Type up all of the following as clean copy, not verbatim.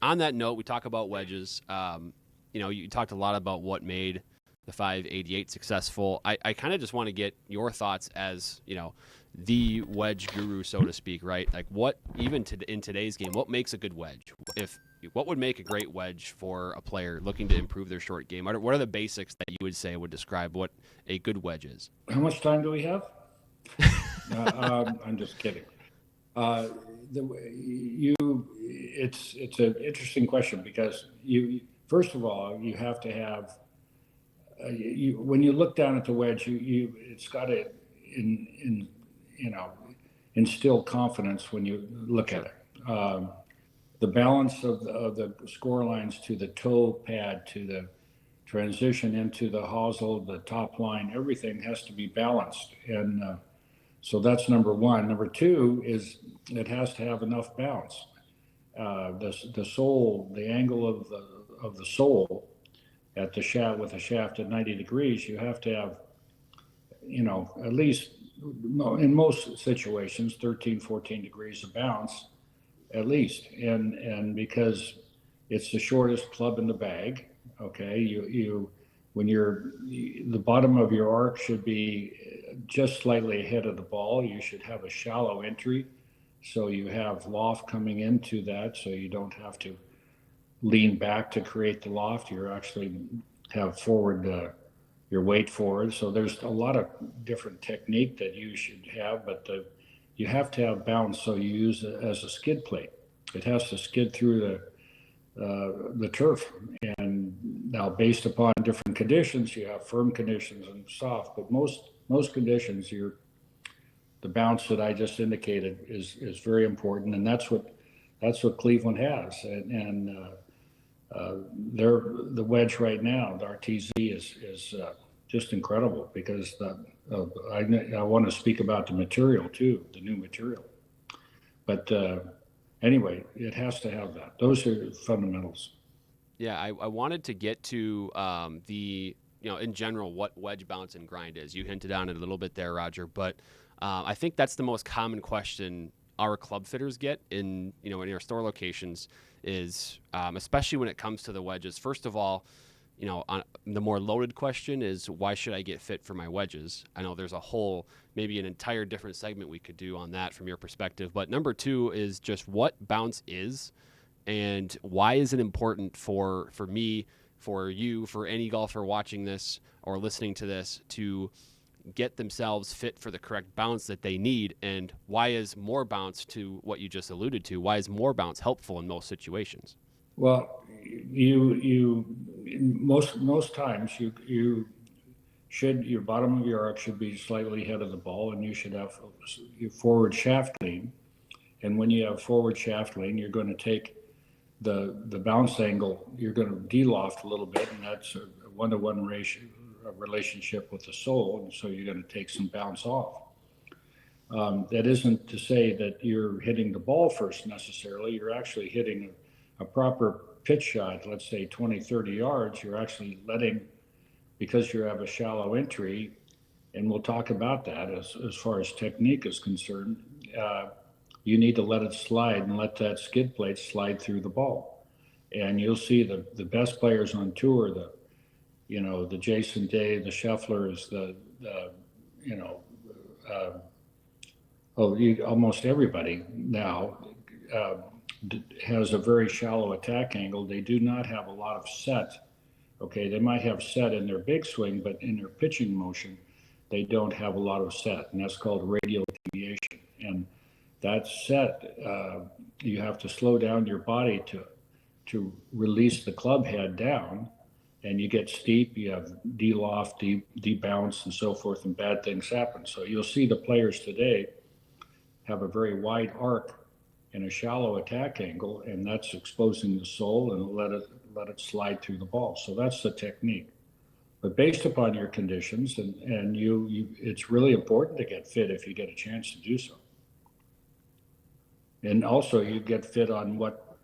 on that note, we talk about wedges. You talked a lot about what made the 588 successful. I kind of just want to get your thoughts as, the wedge guru, so to speak, right? Like what, even in today's game, what makes a good wedge? What would make a great wedge for a player looking to improve their short game? What are the basics that you would say would describe what a good wedge is? How much time do we have? I'm just kidding. Uh, it's an interesting question because you first of all you have to have when you look down at the wedge, it's got to in you know instill confidence when you look at Sure. it. The balance of the score lines to the toe pad to the transition into the hosel, the top line, everything has to be balanced, and so that's number one. Number two is it has to have enough bounce. The sole, the angle of the sole at the shaft with the shaft at 90 degrees, you have to have, at least in most situations, 13, 14 degrees of bounce at least. And because it's the shortest club in the bag, okay, when the bottom of your arc should be just slightly ahead of the ball, you should have a shallow entry. So you have loft coming into that, so you don't have to lean back to create the loft. You're actually have forward your weight forward. So there's a lot of different technique that you should have, but you have to have bounce. So you use it as a skid plate. It has to skid through the turf. And now, based upon different conditions, you have firm conditions and soft. But most conditions, the bounce that I just indicated is very important, and that's what Cleveland has. The wedge right now, the RTZ is just incredible because I want to speak about the material too, the new material. But anyway, it has to have that. Those are fundamentals. Yeah, I wanted to get to in general, what wedge bounce and grind is. You hinted on it a little bit there, Roger, but I think that's the most common question our club fitters get in our store locations is, especially when it comes to the wedges. First of all, the more loaded question is, why should I get fit for my wedges? I know there's maybe an entire different segment we could do on that from your perspective. But number two is just what bounce is and why is it important for me, for you, for any golfer watching this or listening to this to get themselves fit for the correct bounce that they need, and why is more bounce, to what you just alluded to, why is more bounce helpful in most situations? Well, you most times your bottom of your arc should be slightly ahead of the ball, and you should have your forward shaft lean. And when you have forward shaft lean, you're going to take the bounce angle. You're going to de-loft a little bit, and that's a one-to-one ratio relationship with the sole, and so you're going to take some bounce off. That isn't to say that you're hitting the ball first necessarily. You're actually hitting a proper pitch shot, let's say 20, 30 yards. You're actually letting, because you have a shallow entry, and we'll talk about that as far as technique is concerned, you need to let it slide and let that skid plate slide through the ball. And you'll see the best players on tour, the Jason Day, the Schefflers, almost everybody now uh, has a very shallow attack angle. They do not have a lot of set. Okay, they might have set in their big swing, but in their pitching motion, they don't have a lot of set, and that's called radial deviation. And that set, you have to slow down your body to release the club head down, and you get steep, you have de-loft, de-bounce, and so forth, and bad things happen. So you'll see the players today have a very wide arc and a shallow attack angle, and that's exposing the sole and let it slide through the ball. So that's the technique. But based upon your conditions, and it's really important to get fit if you get a chance to do so. And also, you get fit on what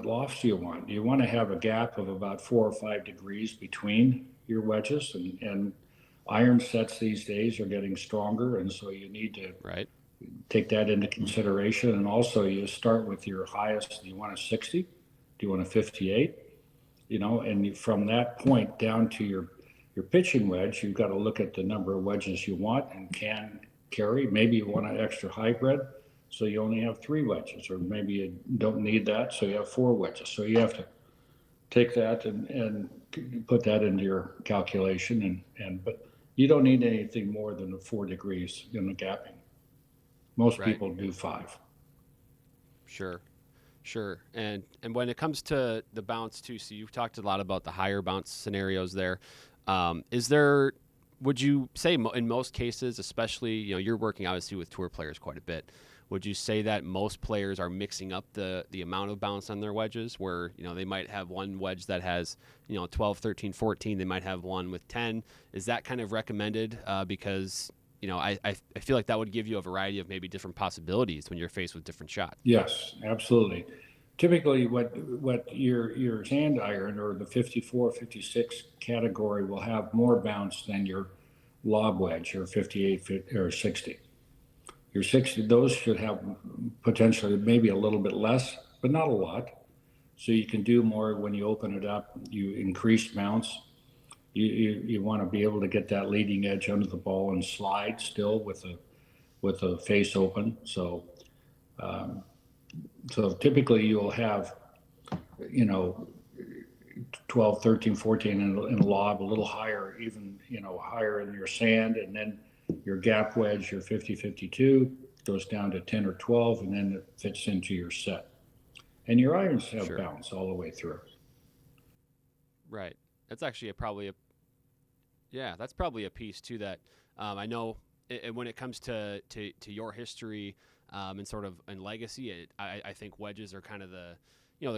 lofts you want. You want to have a gap of about 4 or 5 degrees between your wedges, and iron sets these days are getting stronger, and so you need to Right. take that into consideration. And also, you start with your highest. You want a 60 Do you want a 58? And from that point down to your pitching wedge, you've got to look at the number of wedges you want and can carry. Maybe you want an extra hybrid, so you only have 3 wedges, or maybe you don't need that, so you have 4 wedges. So you have to take that and put that into your calculation, but you don't need anything more than 4 degrees in the gapping. Most Right. people do 5. Sure. Sure. And when it comes to the bounce too, so you've talked a lot about the higher bounce scenarios there. Is there, would you say in most cases, especially, you're working obviously with tour players quite a bit. Would you say that most players are mixing up the amount of bounce on their wedges where, they might have one wedge that has, 12, 13, 14, they might have one with 10. Is that kind of recommended? Because, I feel like that would give you a variety of maybe different possibilities when you're faced with different shots. Yes, absolutely. Typically, what your sand iron or the 54, 56 category will have more bounce than your lob wedge, or 58 or 60. Your 60, those should have potentially maybe a little bit less, but not a lot. So you can do more when you open it up. You increase bounce. You want to be able to get that leading edge under the ball and slide still with the face open. So typically you'll have, 12, 13, 14 in a lob, a little higher, even, higher in your sand. And then your gap wedge, your 50, 52 goes down to 10 or 12, and then it fits into your set. And your irons have Sure. bounce all the way through. Right. That's actually that's probably a piece too that I know when it comes to your history and sort of and legacy, I think wedges are kind of the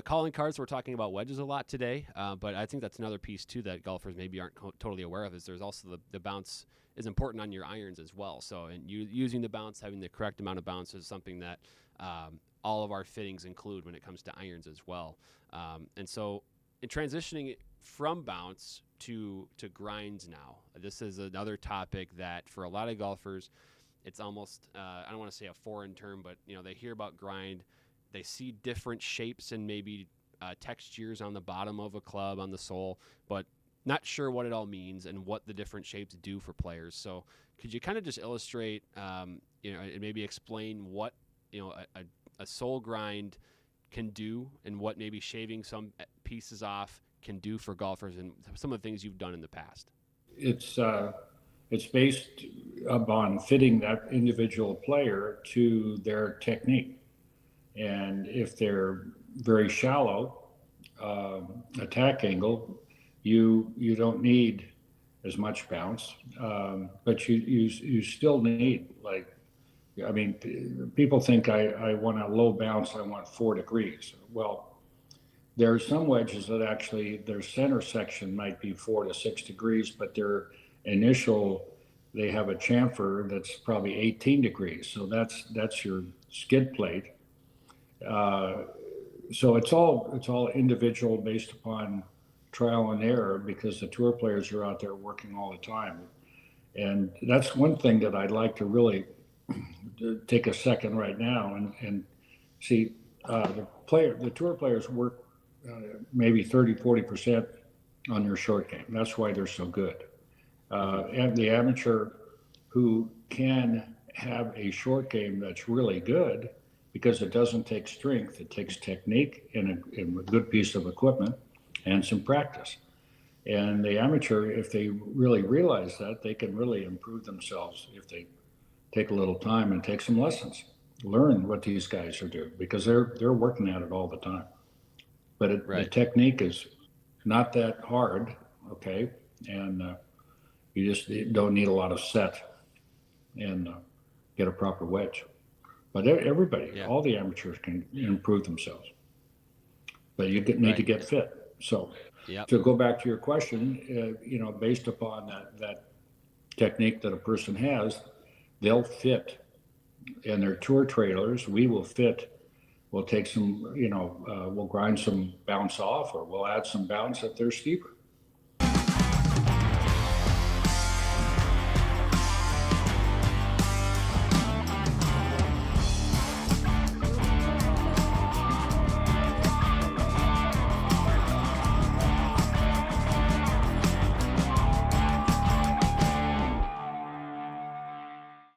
calling cards. We're talking about wedges a lot today, but I think that's another piece too that golfers maybe aren't totally aware of is there's also the bounce is important on your irons as well. So and using the bounce, having the correct amount of bounce is something that all of our fittings include when it comes to irons as well. And so in transitioning from bounce to grinds now, this is another topic that for a lot of golfers, it's almost, I don't want to say a foreign term, but they hear about grind, they see different shapes and maybe textures on the bottom of a club, on the sole, but not sure what it all means and what the different shapes do for players. So could you kind of just illustrate, and maybe explain what, a sole grind can do and what maybe shaving some pieces off can do for golfers and some of the things you've done in the past? It's based upon fitting that individual player to their technique. And if they're very shallow attack angle, you don't need as much bounce, but you still need, people think I want a low bounce, I want 4 degrees. Well, there are some wedges that actually their center section might be 4 to 6 degrees, but their they have a chamfer that's probably 18 degrees. So that's your skid plate. So it's all individual based upon trial and error, because the tour players are out there working all the time. And that's one thing that I'd like to really take a second right now and see. The tour players work maybe 30, 40% on their short game. That's why they're so good. And the amateur who can have a short game that's really good, because it doesn't take strength, it takes technique and a good piece of equipment and some practice. And the amateur, if they really realize that, they can really improve themselves if they take a little time and take some lessons, learn what these guys are doing, because they're working at it all the time. But the technique is not that hard, okay? And you just don't need a lot of set and get a proper wedge. But everybody, all the amateurs can improve themselves. But you need to get fit. So to go back to your question, based upon that technique that a person has, they'll fit. And their tour trailers, we will fit. We'll take some, we'll grind some bounce off, or we'll add some bounce if they're steeper.